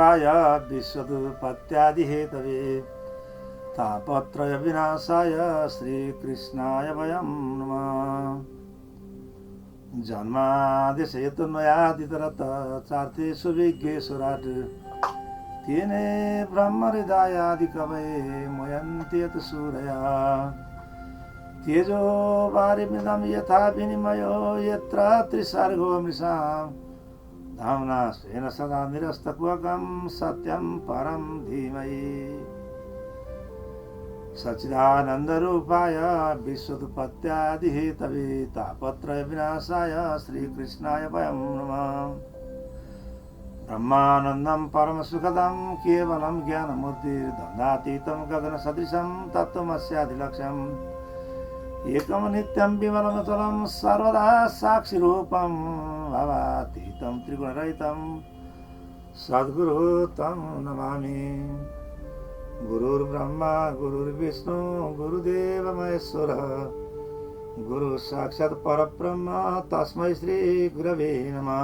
मोक्षाय विश्वोत्पत्त्यादिहेतवे तापत्रय विनाशाय श्रीकृष्णाय वयं नमः। जन्मादिशयतुन्मयादितरतचार्तेषु विघ्नेश्वराट् तेने ब्रह्महृदायादिकवये मुह्यन्ति यत् सूरया तेजो वारिमृदं यथा विनिमयो यत्र त्रिसर्गो मृषां धाम्ना स्वेन सदा निरस्तकुहकं सत्यं परं धीमहि। सच्चिदानन्दरूपाय विश्वोत्पत्त्यादिहेतवे तापत्रय विनाशाय श्रीकृष्णाय वयं नमः। ब्रह्मानन्दं परमसुखदं केवलं ज्ञानमूर्तिर्द्वन्द्वातीतं गगनसदृशं तत्त्वमस्यादिलक्ष्यम् एकं नित्यं विमलमतुलं सर्वदा साक्षिरूपं भवातीतं त्रिगुणरहितं सद्गुरु तं नमामि। गुरुर्ब्रह्मा गुरुर्विष्णु गुरुदेव महेश्वर गुरु साक्षात् परब्रह्म तस्मै श्री गुरवे नमः।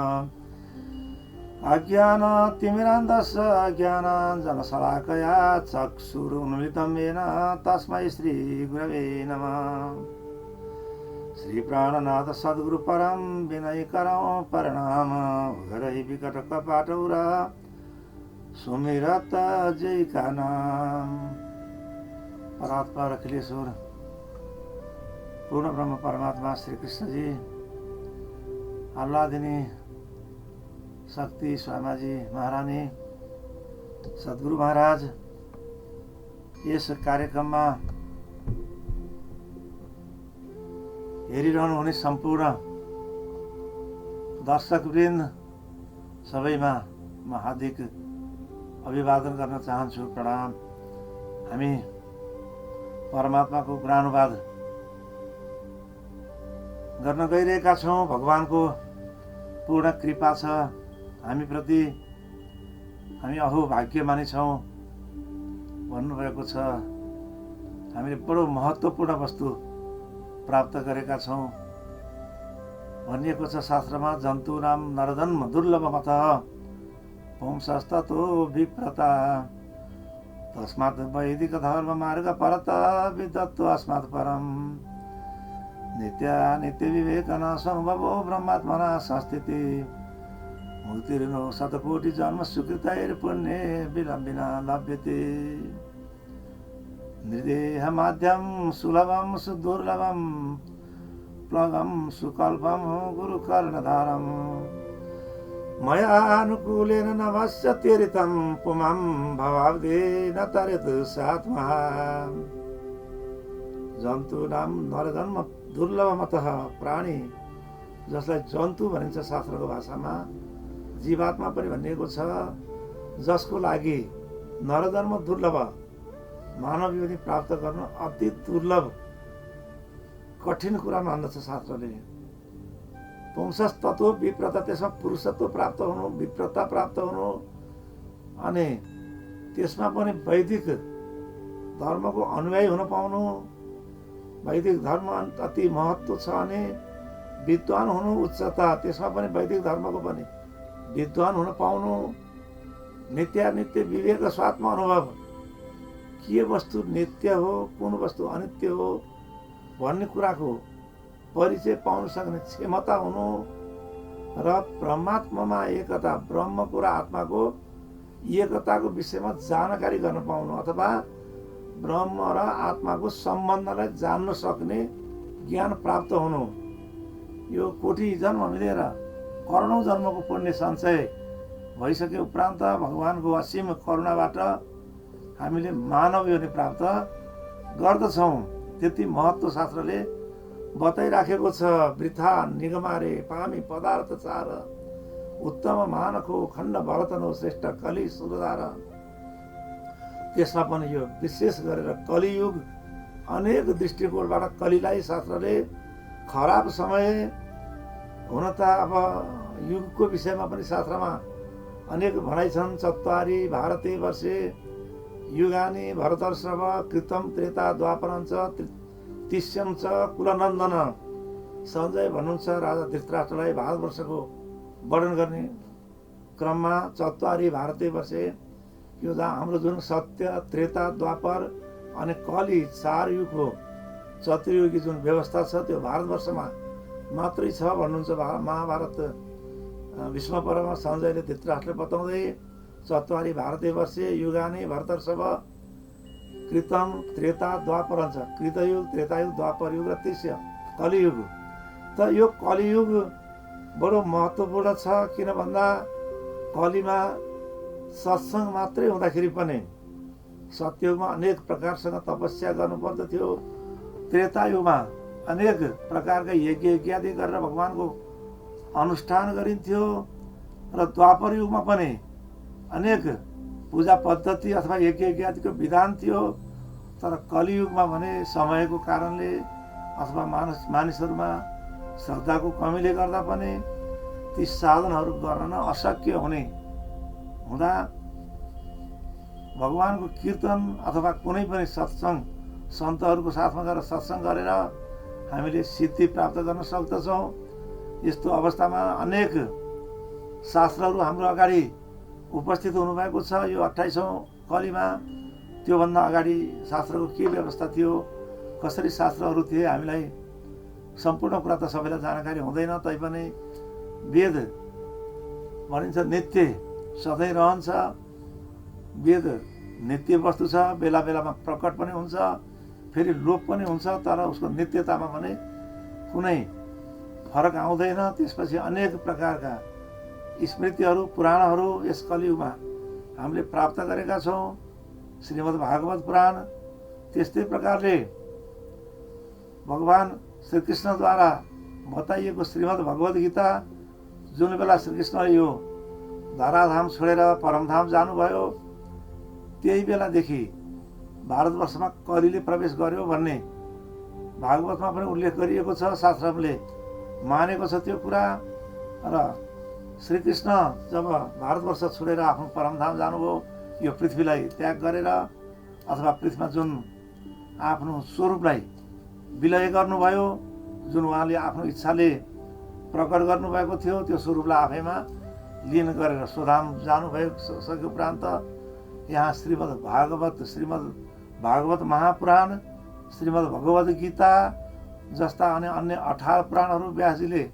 अज्ञानतिमिरान्धस्य ज्ञानाञ्जनशलाकया चक्षुरुन्मिलितं येन तस्मै श्री गुरवे नमः। श्री प्राणनाथ सद्गुरु परं विनयकरं प्रणाम उघरै विकटकपाटौर सुमिरत जय का नाम। परात्पर अखिलेश्वर पूर्ण ब्रह्म परमात्मा श्री कृष्ण जी आह्लादिनी शक्ति स्वामाजी महारानी सद्गुरु महाराज यस कार्यक्रममा हेरिरहनुहुने सम्पूर्ण दर्शकवृन्द सबैमा म हार्दिक अभिवादन गर्न चाहन्छु। प्रणाम। हामी परमात्माको गुणानुवाद गर्न गइरहेका छौँ। भगवानको पूर्ण कृपा छ हामीप्रति। हामी अहोभाग्यमानी छौँ भन्नुभएको छ। हामीले बडो महत्त्वपूर्ण वस्तु प्राप्त गरेका छौँ भनिएको छ शास्त्रमा। जन्तूनां नरजन्म दुर्लभमतः पुंसस्ततो विप्रता तस्मात् वैदिक धर्म मार्ग परत विदत्तो अस्मात् परम नित्य विवेकन संभवो ब्रह्मात्मना संस्थिति मुक्तिर्नो शतकोटि जन्म सुकृतैर्पुण्ये विलम्बिना लभ्यते। निर्देह माध्यम सुलभम सुदुर्लभम प्लगम सुकल्पम गुरुकर्णधारम मयानुकूलेन नभस्य तीरितं पुमां भवाब्दे न तरेत सात्मा। जन्तूनां नरजन्म दुर्लभमतः प्राणी जसलाई जन्तु भनिन्छ शास्त्रको भाषामा, जीवात्मा पनि भनिएको छ जसको लागि नरजन्म दुर्लभ, मानव योनि प्राप्त गर्न अति दुर्लभ कठिन कुरा मान्दछ शास्त्रले। पुंसस्तत्व विप्रता त्यसमा पुरुषत्व प्राप्त हुनु, विप्रता प्राप्त हुनु अनि त्यसमा पनि वैदिक धर्मको अनुयायी हुन पाउनु। वैदिक धर्म अति महत्त्व छ अनि विद्वान हुनु उच्चता, त्यसमा पनि वैदिक धर्मको पनि विद्वान हुन पाउनु। नित्य विवेक स्वात्म अनुभव, के वस्तु नित्य हो कुन वस्तु अनित्य हो भन्ने कुराको परिचय पाउन सक्ने क्षमता हुनु र परमात्मामा एकता, ब्रह्मको र आत्माको एकताको विषयमा जानकारी गर्न पाउनु अथवा ब्रह्म र आत्माको सम्बन्धलाई जान्न सक्ने ज्ञान प्राप्त हुनु। यो कोटि जन्म मिलेर करोडौं जन्मको पुण्य सञ्चय भइसके उपरान्त भगवानको असीम करुणाबाट हामीले मानव योनि प्राप्त गर्दछौँ। त्यति महत्त्व शास्त्रले बताइराखेको छ। वृथा निगमारे पामी पदार्थ चार उत्तम मानको खण्ड भरतनो श्रेष्ठ कलि सुरदार। त्यसमा पनि यो विशेष गरेर कलियुग अनेक दृष्टिकोणबाट कलिलाई शास्त्रले खराब समय हुन त अब युगको विषयमा पनि शास्त्रमा अनेक भनाइ छन्। चत्वारि भारते वर्षे युगानि भरतर्षभ कृतं त्रेता द्वापरञ्च तिष्यं च कुलनन्दन। सञ्जय भन्नुहुन्छ राजा धृतराष्ट्रलाई भारतवर्षको वर्णन गर्ने क्रममा 4 भारतीय वर्षे यो हाम्रो जुन सत्य त्रेता द्वापर अनि कली 4 युग हो, चतुर्युगी जुन व्यवस्था छ त्यो भारतवर्षमा मात्रै छ भन्नुहुन्छ महाभारत भीष्म पर्वमा सञ्जयले धृतराष्ट्रले बताउँदै 4 भारतीय वर्षे युगानि भरतर्षभ कृतम त्रेता द्वापर भन्छ। कृतयुग, त्रेतायुग, द्वापर युग र तृतीय कलियुग। त यो कलियुग बडो महत्त्वपूर्ण छ, किन भन्दा कलिमा सत्सङ्ग मात्रै हुँदाखेरि पनि सत्ययुगमा अनेक प्रकारसँग तपस्या गर्नुपर्दथ्यो, त्रेतायुगमा अनेक प्रकारका यज्ञ इत्यादि गरेर भगवानको अनुष्ठान गरिन्थ्यो र द्वापर युगमा पनि अनेक पूजा पद्धति अथवा यज्ञ इत्यादिको विधान थियो। तर कलियुगमा भने समयको कारणले अथवा मानिसहरूमा श्रद्धाको कमीले गर्दा पनि ती साधनहरू गर्न अशक्य हुँदा भगवानको कीर्तन अथवा कुनै पनि सत्सङ्ग सन्तहरूको साथमा गएर सत्सङ्ग गरेर हामीले सिद्धि प्राप्त गर्न सक्दछौँ। यस्तो अवस्थामा अनेक शास्त्रहरू हाम्रो अगाडि उपस्थित हुनुभएको छ। यो 28औं कलीमा त्योभन्दा अगाडि शास्त्रको के व्यवस्था थियो, कसरी शास्त्रहरू थिए, हामीलाई सम्पूर्ण कुरा त सबैलाई जानकारी हुँदैन। तैपनि वेद भनिन्छ नित्य सधैँ रहन्छ, वेद नित्य वस्तु छ, बेला बेलामा प्रकट पनि हुन्छ, फेरि लोप पनि हुन्छ, तर उसको नित्यतामा भने कुनै फरक आउँदैन। त्यसपछि अनेक प्रकारका स्मृतिहरू पुराणहरू यस कलियुगमा हामीले प्राप्त गरेका छौँ। श्रीमद् भागवत पुराण, त्यस्तै प्रकारले भगवान श्रीकृष्णद्वारा बताइएको श्रीमद् भगवत गीता, जुन बेला श्रीकृष्ण यो धराधाम छोडेर परमधाम जानुभयो त्यही बेलादेखि भारतवर्षमा कलिले प्रवेश गर्यो भन्ने भागवतमा पनि उल्लेख गरिएको छ, शास्त्रले मानेको छ त्यो कुरा। र श्रीकृष्ण जब भारतवर्ष छोडेर आफ्नो परमधाम जानुभयो, यो पृथ्वीलाई त्याग गरेर अथवा पृथ्वीमा जुन आफ्नो स्वरूपलाई विलय गर्नुभयो, जुन उहाँले आफ्नो इच्छाले प्रकट गर्नुभएको थियो, त्यो स्वरूपलाई आफैमा लीन गरेर स्वधाम जानुभयो। सके उपरान्त यहाँ श्रीमद् भागवत महापुराण, श्रीमद् भगवत गीता जस्ता अन्य 18 पुराणहरू व्यासजीले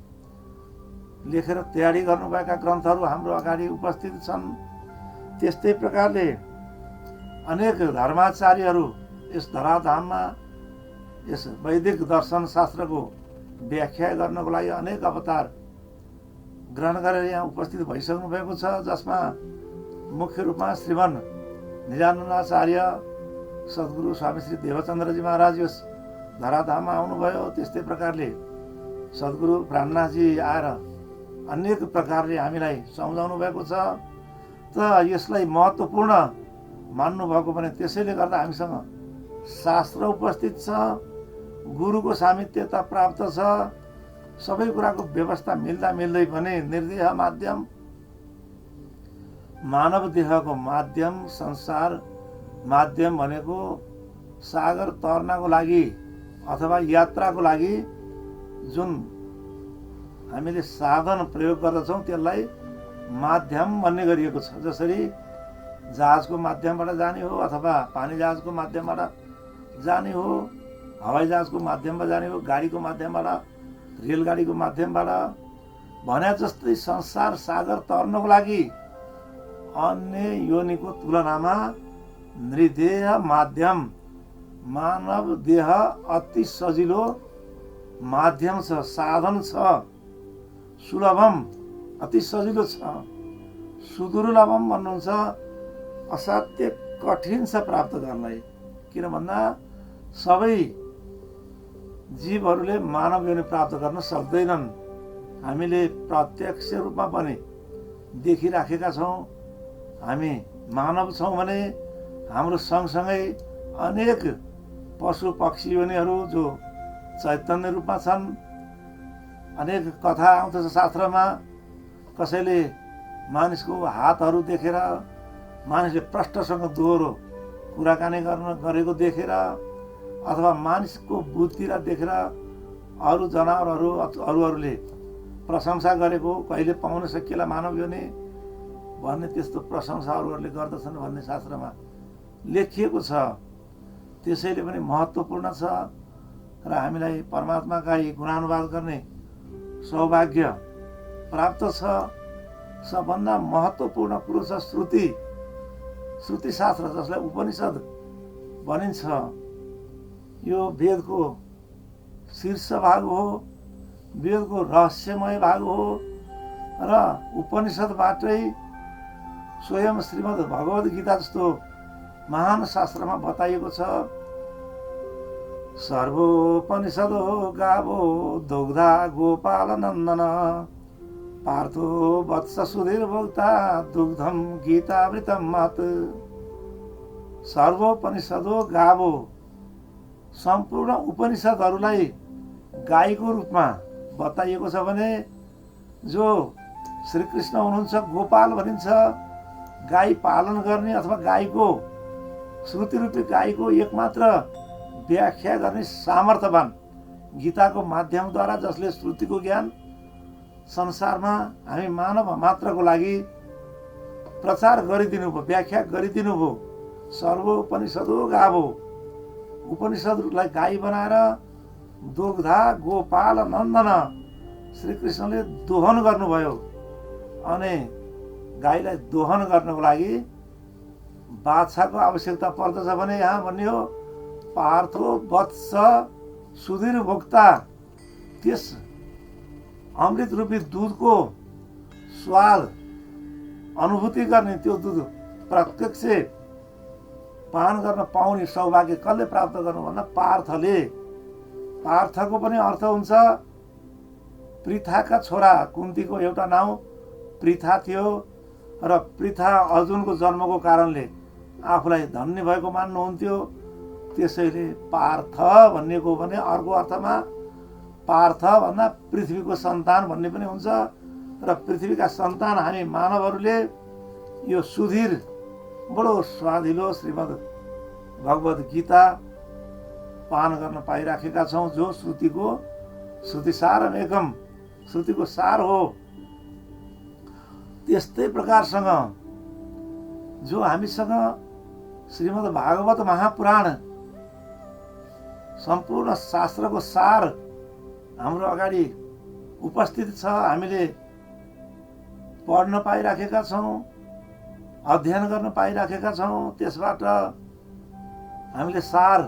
लेखेर तयारी गर्नुभएका ग्रन्थहरू हाम्रो अगाडि उपस्थित छन्। त्यस्तै प्रकारले अनेक धर्माचार्यहरू यस धराधाममा यस वैदिक दर्शन शास्त्रको व्याख्या गर्नको लागि अनेक अवतार ग्रहण गरेर यहाँ उपस्थित भइसक्नु भएको छ, जसमा मुख्य रूपमा श्रीमन् निजानन्दाचार्य सद्गुरु स्वामी श्री देवचन्द्रजी महाराज यस धराधाममा आउनुभयो। त्यस्तै प्रकारले सद्गुरु प्राणनाथजी आएर अनेक प्रकारले हामीलाई सम्झाउनु भएको छ। त यसलाई महत्त्वपूर्ण मान्नुभएको पनि त्यसैले गर्दा हामीसँग शास्त्र उपस्थित छ, गुरुको सामित्यता प्राप्त छ, सबै कुराको व्यवस्था मिल्दा मिल्दै पनि निर्देह माध्यम, मानव देहको माध्यम, संसार माध्यम भनेको सागर तर्नको लागि अथवा यात्राको लागि जुन हामीले साधन प्रयोग गर्दछौँ त्यसलाई माध्यम भन्ने गरिएको छ। जसरी जहाजको माध्यमबाट जाने हो अथवा पानी जहाजको माध्यमबाट जाने हो, हवाई जहाजको माध्यमबाट जाने हो, गाडीको माध्यमबाट, रेलगाडीको माध्यमबाट भने जस्तै संसार सागर तर्नको लागि अन्य योनिको तुलनामा निर्देह माध्यम मानव देह अति सजिलो माध्यम छ, साधन छ, सुलभम अति सजिलो छ। सुदुर्लभम भन्नुहुन्छ असाध्य कठिन छ प्राप्त गर्नलाई, किन भन्दा सबै जीवहरूले मानव योनि प्राप्त गर्न सक्दैनन्। हामीले प्रत्यक्ष रूपमा पनि देखिराखेका छौँ। हामी मानव छौँ भने हाम्रो सँगसँगै अनेक पशु पक्षी योनिहरू जो चैतन्य रूपमा छन्। अनेक कथा आउँछ शास्त्रमा, कसैले मानिसको हातहरू देखेर मानिसले प्रष्टसँग दोहोरो कुराकानी गरेको देखेर अथवा मानिसको बुद्धिलाई देखेर अरू जनावरहरू अरूहरूले प्रशंसा गरेको कहिले पाउन सकिएला मानव योनि। भन्ने त्यस्तो प्रशंसाहरूले गर्दछन् भन्ने शास्त्रमा लेखिएको छ। त्यसैले पनि महत्त्वपूर्ण छ र हामीलाई परमात्माका यी गुणानुवाद गर्ने सौभाग्य प्राप्त छ। सबभन्दा महत्त्वपूर्ण कुरो छ श्रुति शास्त्र, जसलाई उपनिषद भनिन्छ। यो वेदको शीर्ष भाग हो, वेदको रहस्यमय भाग हो र उपनिषदबाटै स्वयं श्रीमद् भगवद् गीता जस्तो महान शास्त्रमा बताइएको छ। सर्वोपनिषदो गावो दुग्धा गोपाल नन्दन पार्थो वत्स सुधीर भोक्ता दुग्धम गीतामृतम मत। सर्वोपनिषदो गावो, सम्पूर्ण उपनिषदहरूलाई गाईको रूपमा बताइएको छ भने जो श्रीकृष्ण हुनुहुन्छ गोपाल भनिन्छ। गाई पालन गर्ने अथवा गाईको श्रुति रूपी गाईको एकमात्र व्याख्या गर्ने सामर्थ्यवान गीताको माध्यमद्वारा, जसले श्रुतिको ज्ञान संसारमा हामी मानव मात्रको लागि प्रचार गरिदिनु भयो, व्याख्या गरिदिनु भयो। सर्वोपनिषदो गावो, उपनिषदहरूलाई गाई बनाएर दुग्धा गोपाल नन्दन श्रीकृष्णले दोहन गर्नुभयो। अनि गाईलाई दोहन गर्नको लागि बाछाको आवश्यकता पर्दछ भने यहाँ भन्ने हो पार्थो वत्स सुधीर भोक्ता। त्यस अमृत रूपी दुधको स्वाद अनुभूति गर्ने, त्यो दुध प्रत्यक्ष पान गर्न पाउने सौभाग्य कसले प्राप्त गर्नु भन्दा पार्थले। पार्थको पनि अर्थ हुन्छ पृथाका छोरा, कुन्तीको एउटा नाउँ पृथा थियो र पृथा अर्जुनको जन्मको कारणले आफूलाई धन्य भएको मान्नुहुन्थ्यो। त्यसैले पार्थ भनिएको भने अर्को अर्थमा पार्थ भन्दा पृथ्वीको सन्तान भन्ने पनि हुन्छ। र पृथ्वीका सन्तान हामी मानवहरूले यो सुधीर बडो स्वादिलो श्रीमद् भगवद् गीता पान गर्न पाइराखेका छौँ, जो श्रुतिसारम एकम, श्रुतिको सार हो। त्यस्तै प्रकारसँग जो हामीसँग श्रीमद् भागवत महापुराण सम्पूर्ण शास्त्रको सार हाम्रो अगाडि उपस्थित छ, हामीले पढ्न पाइराखेका छौँ, अध्ययन गर्न पाइराखेका छौँ। त्यसबाट हामीले सार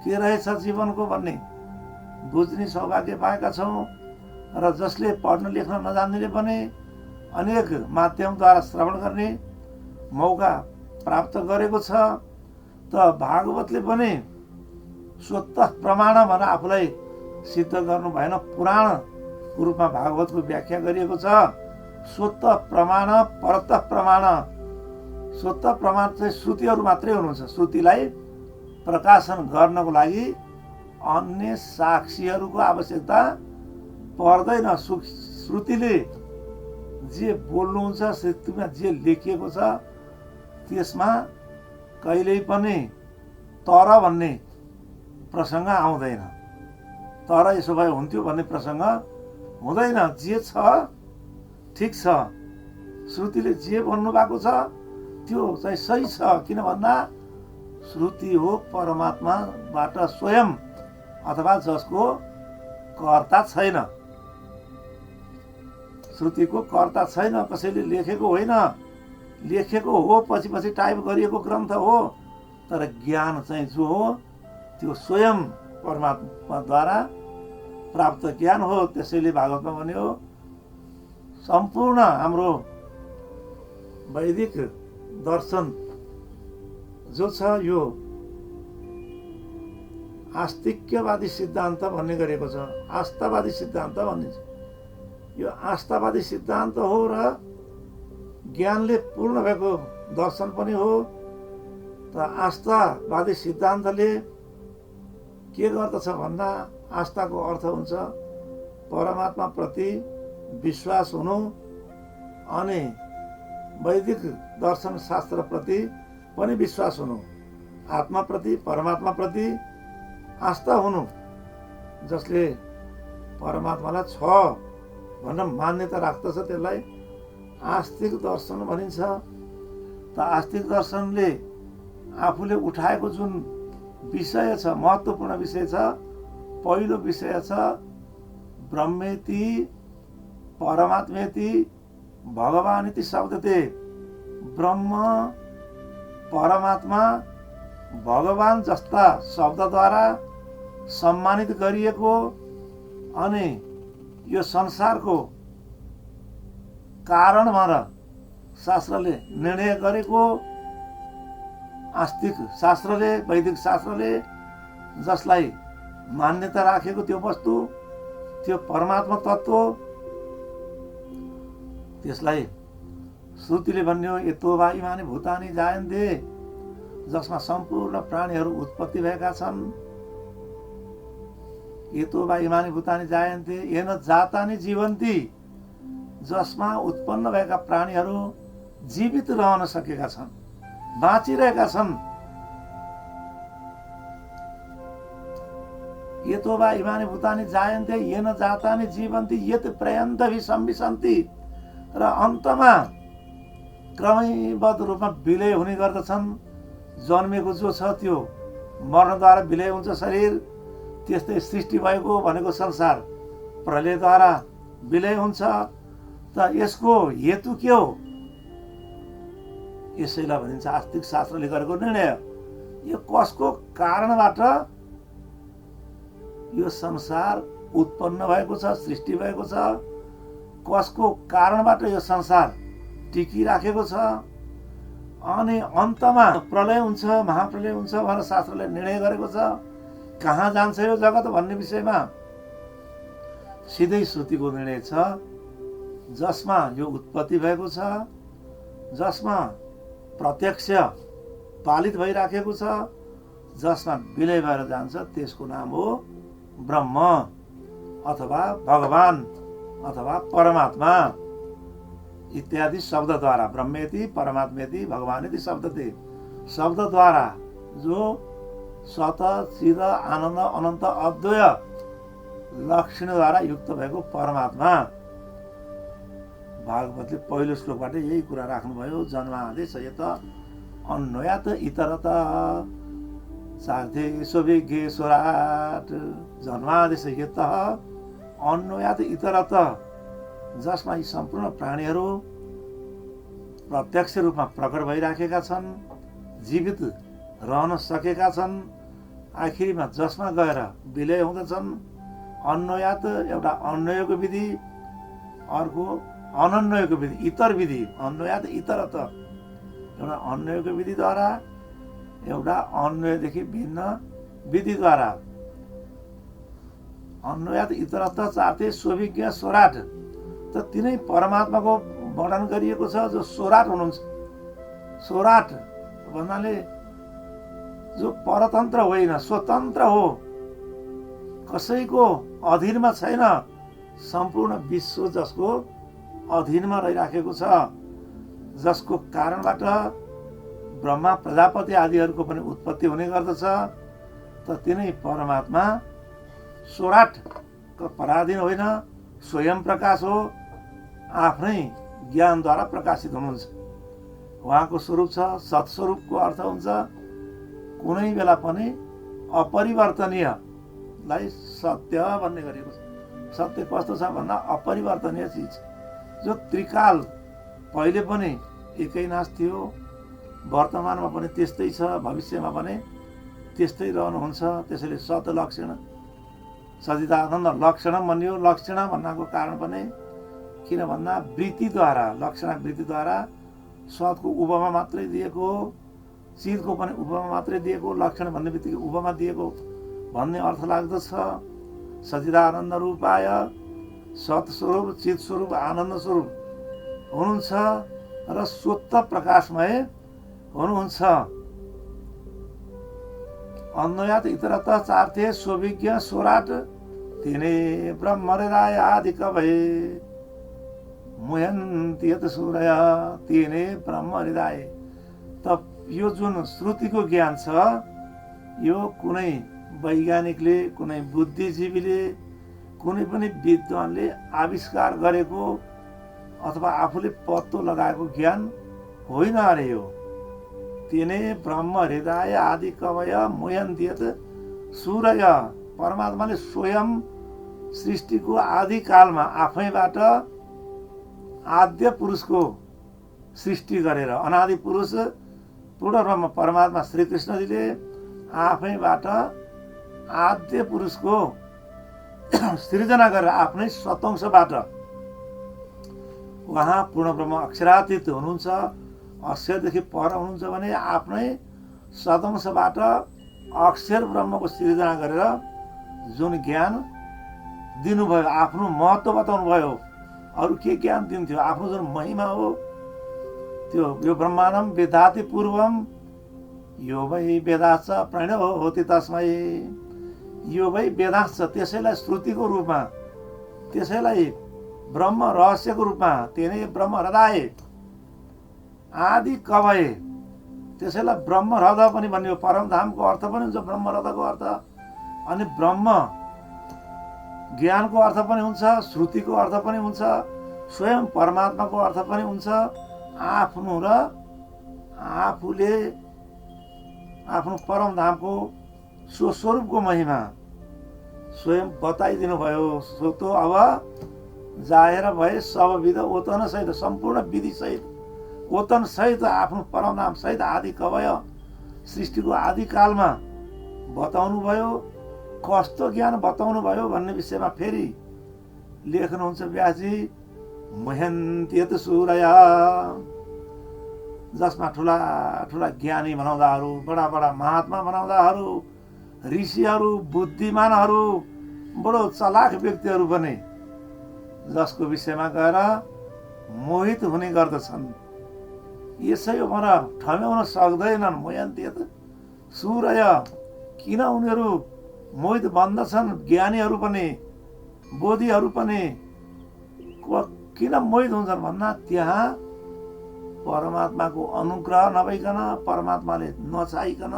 के रहेछ जीवनको भन्ने बुझ्ने सौभाग्य पाएका छौँ। र जसले पढ्न लेख्न नजान्नेले पनि अनेक माध्यमद्वारा श्रवण गर्ने मौका प्राप्त गरेको छ। त भागवतले पनि स्वतः प्रमाण भनेर आफूलाई सिद्ध गर्नु भएन। पुराणको रूपमा भागवतको व्याख्या गरिएको छ। स्वतः प्रमाण, परतः प्रमाण। स्वतः प्रमाण चाहिँ श्रुतिहरू मात्रै हुनुहुन्छ। श्रुतिलाई प्रकाशन गर्नको लागि अन्य साक्षीहरूको आवश्यकता पर्दैन। श्रुतिले जे बोल्नुहुन्छ, श्रुतिमा जे लेखिएको छ त्यसमा कहिल्यै पनि तर भन्ने प्रसङ्ग आउँदैन। तर यसो भए हुन्थ्यो भन्ने प्रसङ्ग हुँदैन। जे छ ठिक छ, श्रुतिले जे भन्नु भएको छ त्यो चाहिँ सही छ। किन भन्दा श्रुति हो परमात्माबाट स्वयं, अथवा जसको कर्ता छैन। श्रुतिको कर्ता छैन, कसैले लेखेको होइन। लेखेको हो, पछि टाइप गरिएको ग्रन्थ हो, तर ज्ञान चाहिँ जो हो त्यो स्वयं परमात्माद्वारा प्राप्त ज्ञान हो। त्यसैले भागवतमा भन्यो सम्पूर्ण हाम्रो वैदिक दर्शन जो छ यो आस्तिक्यवादी सिद्धान्त भन्ने गरेको छ। आस्थावादी सिद्धान्त भनिन्छ। यो आस्थावादी सिद्धान्त हो र ज्ञानले पूर्ण भएको दर्शन पनि हो। त आस्थावादी सिद्धान्तले के गर्दछ भन्दा आस्थाको अर्थ हुन्छ परमात्मा प्रति विश्वास हुनु, अनि वैदिक दर्शन शास्त्र प्रति पनि विश्वास हुनु, आत्माप्रति परमात्माप्रति आस्था हुनु। जसले परमात्मालाई छ भनेर मान्यता राख्दछ त्यसलाई आस्तिक दर्शन भनिन्छ। त आस्तिक दर्शनले आफूले उठाएको जुन विषय छ, महत्त्वपूर्ण विषय छ, पहिलो विषय छ ब्रह्मेति परमात्मेति भगवानिति शब्दते। ब्रह्म परमात्मा भगवान जस्ता शब्दद्वारा सम्मानित गरिएको अनि यो संसारको कारण भनेर शास्त्रले निर्णय गरेको, आस्तिक शास्त्रले, वैदिक शास्त्रले जसलाई मान्यता राखेको त्यो वस्तु, त्यो परमात्मा तत्त्व, त्यसलाई श्रुतिले भन्यो यतो वा इमानि भूतानि जायन्ते, जसमा सम्पूर्ण प्राणीहरू उत्पत्ति भएका छन्। यतो वा इमानि भूतानि जायन्ते येन जातानि जीवन्ति, जसमा उत्पन्न भएका प्राणीहरू जीवित रहन सकेका छन्, बाँचिरहेका छन्। यतो वा इमानि भूतानि जायन्ते येन जातानि जीवन्ति यत प्रयन्तभि संविशन्ति, र अन्तमा क्रमबद्ध रूपमा विलय हुने गर्दछन्। जन्मेको जो छ त्यो मर्नद्वारा विलय हुन्छ शरीर। त्यस्तै सृष्टि भएको भनेको संसार प्रलयद्वारा विलय हुन्छ। त यसको हेतु के हो? यसैलाई भनिन्छ आस्तिक शास्त्रले गरेको निर्णय। यो कसको कारणबाट यो संसार उत्पन्न भएको छ, सृष्टि भएको छ, कसको कारणबाट यो संसार टिकिराखेको छ, अनि अन्तमा प्रलय हुन्छ, महाप्रलय हुन्छ भनेर शास्त्रले निर्णय गरेको छ। कहाँ जान्छ यो जगत भन्ने विषयमा सिधै श्रुतिको निर्णय छ। जसमा यो उत्पत्ति भएको छ, जसमा प्रत्यक्ष पालित भइराखेको छ, जसमा विलय भएर जान्छ, त्यसको नाम हो ब्रह्म अथवा भगवान अथवा परमात्मा इत्यादि शब्दद्वारा। ब्रह्मेति परमात्मेति भगवानेति शब्दते, शब्दद्वारा जो स्वत चिद आनन्द अनन्त अद्वय लक्षणद्वारा युक्त भएको परमात्मा। भागवतले पहिलो श्लोकबाट यही कुरा राख्नुभयो। जन्मादेश यत अन्वयात इतरत सार्थे स्वविज्ञेश्वराट। जन्मादेश यत अन्वयात इतरत, जसमा यी सम्पूर्ण प्राणीहरू प्रत्यक्ष रूपमा प्रकट भइराखेका छन्, जीवित रहन सकेका छन्, आखिरीमा जसमा गएर विलय हुँदछन्। अन्वयात एउटा अन्वयको विधि, अर्को अनन्वयको विधि, इतर विधि। अन्वयात इतरत एउटा अन्वयको विधिद्वारा, एउटा अन्वयदेखि भिन्न विधिद्वारा। अन्वयात इतरत चार्थे स्वविज्ञ स्वराट। त तिनै परमात्माको वर्णन गरिएको छ जो स्वराट हुनुहुन्छ। स्वराट भन्नाले जो परतन्त्र होइन, स्वतन्त्र हो, कसैको अधीनमा छैन, सम्पूर्ण विश्व जसको अधीनमा रहिराखेको छ, जसको कारणबाट ब्रह्मा प्रजापति आदिहरूको पनि उत्पत्ति हुने गर्दछ। त तिनै परमात्मा स्वराटको पराधीन होइन, स्वयं प्रकाश हो, आफ्नै ज्ञानद्वारा प्रकाशित हुनुहुन्छ। उहाँको स्वरूप छ, सत्स्वरूपको अर्थ हुन्छ कुनै बेला पनि अपरिवर्तनीयलाई सत्य भन्ने गरिएको छ। सत्य कस्तो छ भन्दा अपरिवर्तनीय चिज जो त्रिकाल पहिले पनि एकै नाश थियो, वर्तमानमा पनि त्यस्तै छ, भविष्यमा पनि त्यस्तै रहनुहुन्छ। त्यसैले सत लक्षण सचिदानन्द लक्षणम भनियो। लक्षण भन्नको कारण पनि किन भन्दा वृत्तिद्वारा, लक्षण वृत्तिद्वारा सतको उपमा मात्रै दिएको, चितको पनि उपमा मात्रै दिएको, लक्षण भन्ने बित्तिकै उपमा दिएको भन्ने अर्थ लाग्दछ। सचिदानन्द रूपाय सत्स्वरूप चित स्वरूप आनन्द स्वरूप हुनुहुन्छ र स्वत प्रकाशमय हुनुहुन्छ। अन्वयात इतरत चार्थे स्वविज्ञ स्वराट तिनै ब्रह्म हृदय आदि कवये मुह्यन्ति यत सूरय। तिनै ब्रह्म हृदय। त यो जुन श्रुतिको ज्ञान छ, यो कुनै वैज्ञानिकले, कुनै बुद्धिजीवीले, कुनै पनि विद्वानले आविष्कार गरेको अथवा आफूले पत्तो लगाएको ज्ञान होइन अरे यो। तिनै ब्रह्म हृदय आदि कवय मुह्यन्त्यत सूरय। परमात्माले स्वयं सृष्टिको आदि कालमा आफैबाट आद्य पुरुषको सृष्टि गरेर, अनादि पुरुष पूर्ण ब्रह्म परमात्मा श्रीकृष्णजीले आफैबाट आद्य पुरुषको सृजना गरेर आफ्नै सतंशबाट उहाँ पूर्ण ब्रह्म अक्षरातीत हुनुहुन्छ, अक्षरदेखि पर हुनुहुन्छ भने आफ्नै सदंशबाट अक्षर ब्रह्मको सृजना गरेर जुन ज्ञान दिनुभयो, आफ्नो महत्त्व बताउनु भयो। अरू के ज्ञान दिन्थ्यो? आफ्नो जुन महिमा हो त्यो। यो ब्रह्माण्डम वेदाति पूर्वम यो वै वेदाश्च प्रणव होति तस्मै। यो वै वेदाश्च, त्यसैलाई श्रुतिको रूपमा, त्यसैलाई ब्रह्म रहस्यको रूपमा, तिनै ब्रह्म हृदय आदि कवय, त्यसैलाई ब्रह्म हृदय पनि भन्यो। परमधामको अर्थ पनि हुन्छ ब्रह्म हृदयको अर्थ, अनि ब्रह्म ज्ञानको अर्थ पनि हुन्छ, श्रुतिको अर्थ पनि हुन्छ, स्वयं परमात्माको अर्थ पनि हुन्छ। आफ्नो र आफूले आफ्नो परमधामको स्वस्वरूपको महिमा स्वयं बताइदिनु भयो। सो त अब जाहेर भए सब विध ओतन सहित, सम्पूर्ण विधि सहित, ओतन सहित, आफ्नो परमधाम सहित आदि कवय सृष्टिको आदि कालमा बताउनु भयो। कस्तो ज्ञान बताउनु भयो भन्ने विषयमा फेरि लेख्नुहुन्छ व्यासजी। मुह्यन्त्यत सूरय, जसमा ठुला ठुला ज्ञानी बनाउँदाहरू, बडा बडा महात्मा बनाउँदाहरू, ऋषिहरू, बुद्धिमानहरू, बडो चलाक व्यक्तिहरू पनि जसको विषयमा गएर मोहित हुने गर्दछन्। यसै उमेर ठम्याउन सक्दैनन्। मुह्यन्त्यत सूरय, किन उनीहरू मोहित बन्दछन्? ज्ञानीहरू पनि, बोधिहरू पनि किन मोहित हुन्छन् भन्दा त्यहाँ परमात्माको अनुग्रह नभइकन, परमात्माले नचाहिकन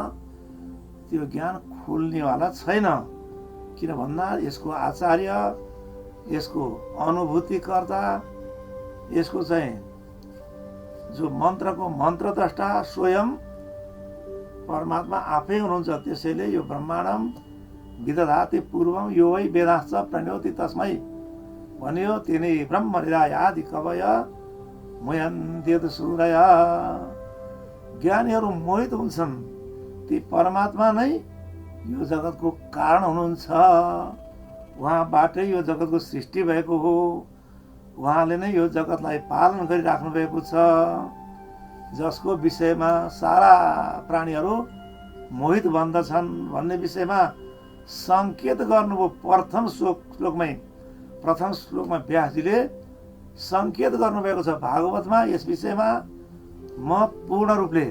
त्यो ज्ञान खुल्नेवाला छैन। किन भन्दा यसको आचार्य, यसको अनुभूतिकर्ता, यसको चाहिँ जो मन्त्रको मन्त्रद्रष्टा स्वयं परमात्मा आफै हुनुहुन्छ। त्यसैले यो ब्रह्माण्डम विदधाति पूर्वम यो वै वेदाश्च प्रणोति तस्मै भन्यो। तिनै ब्रह्म हृदय आदि कवय मुह्यन्त्यत सूरय। ज्ञानीहरू मोहित हुन्छन्। ती परमात्मा नै यो जगतको कारण हुनुहुन्छ। उहाँबाटै यो जगतको सृष्टि भएको हो। उहाँले नै यो जगतलाई पालन गरिराख्नु भएको छ, जसको विषयमा सारा प्राणीहरू मोहित बन्दछन् भन्ने विषयमा सङ्केत गर्नुभयो। प्रथम श्लोकमा व्यासजीले सङ्केत गर्नुभएको छ भागवतमा। यस विषयमा म पूर्ण रूपले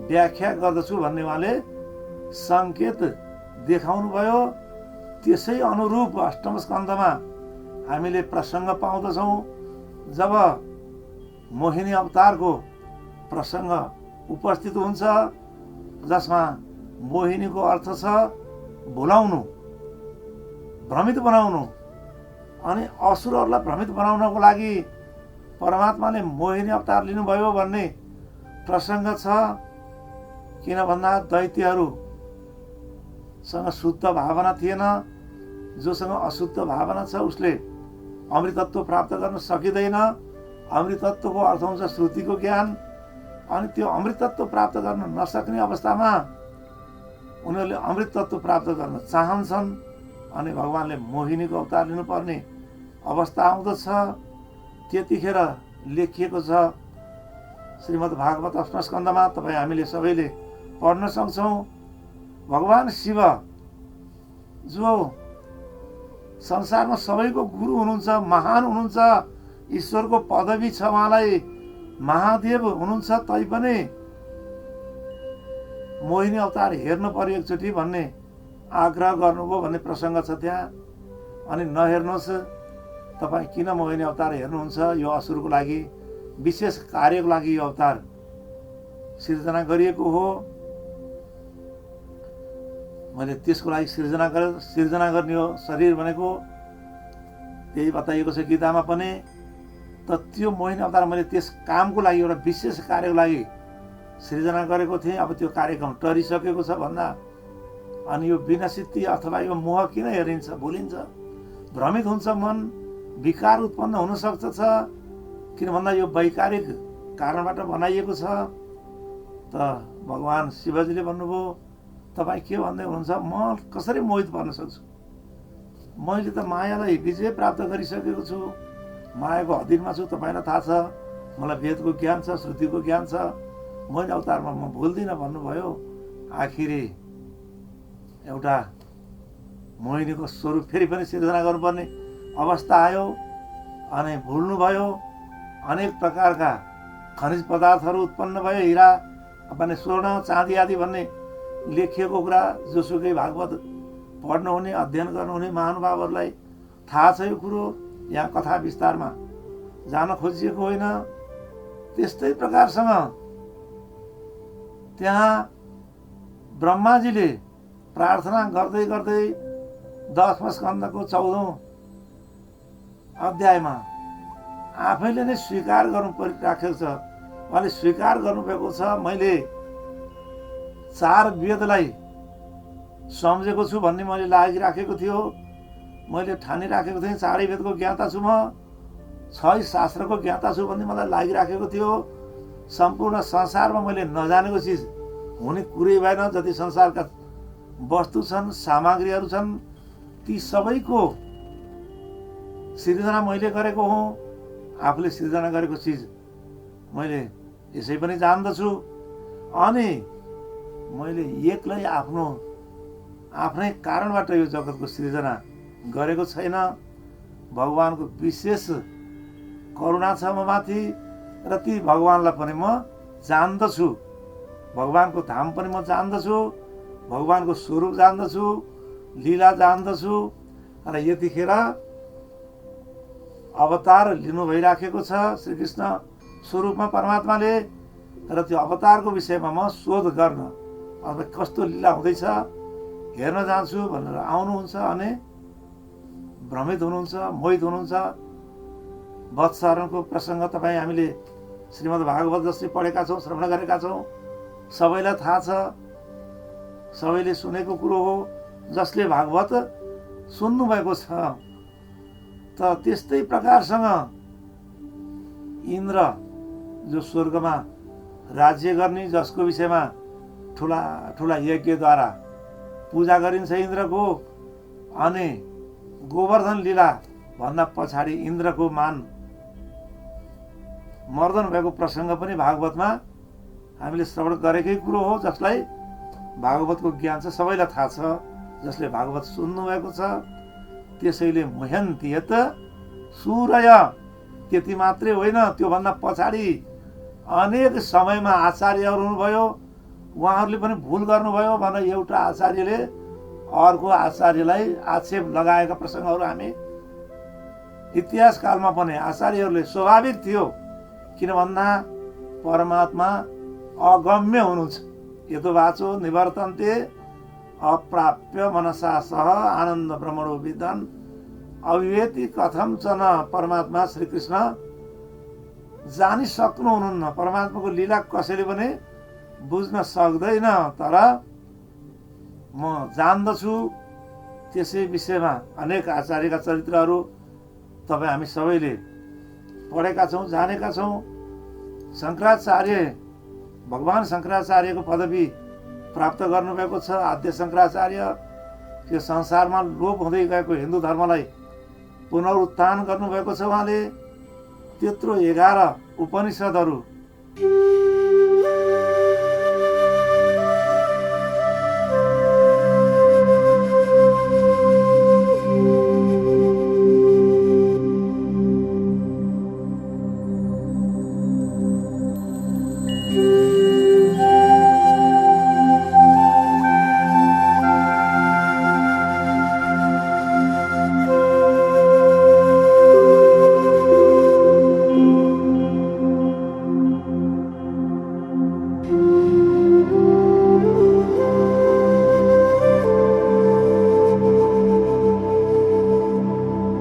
व्याख्या गर्दछु भन्ने उहाँले सङ्केत देखाउनु भयो। त्यसै अनुरूप अष्टम स्कन्धमा हामीले प्रसङ्ग पाउँदछौँ। जब मोहिनी अवतारको प्रसङ्ग उपस्थित हुन्छ, जसमा मोहिनीको अर्थ छ भुलाउनु, भ्रमित बनाउनु, अनि असुरहरूलाई भ्रमित बनाउनको लागि परमात्माले मोहिनी अवतार लिनुभयो भन्ने प्रसङ्ग छ। किन भन्दा दैत्यहरूसँग शुद्ध भावना थिएन। जोसँग अशुद्ध भावना छ उसले अमृतत्व प्राप्त गर्न सकिँदैन। अमृतत्वको अर्थ हुन्छ श्रुतिको ज्ञान। अनि त्यो अमृतत्व प्राप्त गर्न नसक्ने अवस्थामा उनीहरूले अमृतत्व प्राप्त गर्न चाहन्छन्। अनि भगवानले मोहिनीको अवतार लिनुपर्ने अवस्था आउँदछ। त्यतिखेर लेखिएको छ श्रीमद् भागवत अष्टम स्कन्धमा। तपाईँ हामीले सबैले पढ्न सक्छौँ। भगवान शिव जो संसारमा सबैको गुरु हुनुहुन्छ, महान हुनुहुन्छ, ईश्वरको पदवी छ, उहाँलाई महादेव हुनुहुन्छ, तैपनि मोहिनी अवतार हेर्नु पर्यो एकचोटि भन्ने आग्रह गर्नुभयो भन्ने प्रसङ्ग छ त्यहाँ। अनि नहेर्नुहोस्, तपाईँ किन मोहिनी अवतार हेर्नुहुन्छ? यो असुरको लागि, विशेष कार्यको लागि यो अवतार सिर्जना गरिएको हो। मैले त्यसको लागि सिर्जना गर्ने हो शरीर भनेको। त्यही बताइएको छ गीतामा पनि। त त्यो मोहिनी अवतार मैले त्यस कामको लागि, एउटा विशेष कार्यको लागि सृजना गरेको थिएँ। अब त्यो कार्यक्रम टरिसकेको छ भन्दा अनि यो विनाशित्ती अथवा यो मोह किन हेरिन्छ, भुलिन्छ, भ्रमित हुन्छ मन, विकार उत्पन्न हुन सक्छ किन भन्दा यो वैकारिक कारणबाट बनाइएको छ। त भगवान् शिवजीले भन्नुभयो, तपाईँ के भन्दै हुनुहुन्छ, म कसरी मोहित पर्न सक्छु, मैले त मायालाई विजय प्राप्त गरिसकेको छु, मायाको अधीनमा छु, तपाईँलाई थाहा छ, मलाई वेदको ज्ञान छ, श्रुतिको ज्ञान छ, मैले अवतारमा म भुल्दिनँ भन्नुभयो। आखिरी एउटा मोहिनीको स्वरूप फेरि पनि सिर्जना गर्नुपर्ने अवस्था आयो अनि भुल्नुभयो। अनेक प्रकारका खनिज पदार्थहरू उत्पन्न भयो, हिरा भने स्वर्ण चाँदी आदि भन्ने लेखिएको कुरा जोसुकै भागवत पढ्नुहुने अध्ययन गर्नुहुने महानुभावहरूलाई थाहा छ यो कुरो, यहाँ कथा विस्तारमा जान खोजिएको होइन। त्यस्तै प्रकारसँग त्यहाँ ब्रह्माजीले प्रार्थना गर्दै गर्दै 10औं स्कन्धको 14औं अध्यायमा आफैले नै स्वीकार गर्नु परिराखेको छ। उहाँले स्वीकार गर्नुभएको छ, मैले 4 वेदलाई सम्झेको छु भन्ने मैले लागिराखेको थियो, मैले ठानिराखेको थिएँ, 4 वेदको ज्ञाता छु म, 6 शास्त्रको ज्ञाता छु भन्ने मलाई लागिराखेको थियो। सम्पूर्ण संसारमा मैले नजानेको चिज हुने कुरै भएन। जति संसारका वस्तु छन्, सामग्रीहरू छन्, ती सबैको सृजना मैले गरेको हुँ। आफूले सृजना गरेको चिज मैले यसै पनि जान्दछु। अनि मैले एक्लै आफ्नै कारणबाट यो जगतको सृजना गरेको छैन। भगवानको विशेष करुणा छ म माथि र ती भगवानलाई पनि म जान्दछु, भगवानको धाम पनि म जान्दछु, भगवानको स्वरूप जान्दछु, लीला जान्दछु। र यतिखेर अवतार लिनु भइराखेको छ श्रीकृष्ण स्वरूपमा परमात्माले, र त्यो अवतारको विषयमा म शोध गर्न अब कस्तो लीला हुँदैछ हेर्न जान्छु भनेर आउनुहुन्छ अनि भ्रमित हुनुहुन्छ, मोहित हुनुहुन्छ। वत्सहरणको प्रसङ्ग तपाईँ हामीले श्रीमद् भागवत जसरी पढेका छौँ, श्रवण गरेका छौँ, सबैलाई थाहा छ, सबैले सुनेको कुरो हो, जसले भागवत सुन्नुभएको छ। त त्यस्तै प्रकारसँग इन्द्र जो स्वर्गमा राज्य गर्ने, जसको विषयमा ठुला ठुला यज्ञद्वारा पूजा गरिन्छ इन्द्रको, अनि गोवर्धन लीला भन्दा पछाडि इन्द्रको मान मर्दन भएको प्रसङ्ग पनि भागवतमा हामीले श्रवण गरेकै कुरो हो। जसलाई भागवतको ज्ञान छ, सबैलाई थाहा छ, जसले भागवत सुन्नुभएको छ। त्यसैले मुह्यन्त्यत सूरय, त्यति मात्रै होइन, त्योभन्दा पछाडि अनेक समयमा आचार्यहरू हुनुभयो, उहाँहरूले पनि भुल गर्नुभयो भनेर एउटा आचार्यले अर्को आचार्यलाई आक्षेप लगाएका प्रसङ्गहरू हामी इतिहास कालमा पनि आचार्यहरूले स्वाभाविक थियो, किन भन्दा परमात्मा अगम्य हुनुहुन्छ। यतो वाचो निवर्तन्ते अप्राप्य मनसा सह आनन्द ब्रह्मणो विद्वान् अभिव्यक्ति कथम च न। परमात्मा श्रीकृष्ण जानिसक्नु हुनुहुन्न, परमात्माको लीला कसैले पनि बुझ्न सक्दैन, तर म जान्दछु। त्यसै विषयमा अनेक आचार्यका चरित्रहरू तपाईँ हामी सबैले पढेका छौँ, जानेका छौँ। शङ्कराचार्य, भगवान् शङ्कराचार्यको पदवी प्राप्त गर्नुभएको छ। आद्य शङ्कराचार्य त्यो संसारमा लोप हुँदै गएको हिन्दू धर्मलाई पुनरुत्थान गर्नुभएको छ उहाँले। त्यत्रो 11 उपनिषदहरू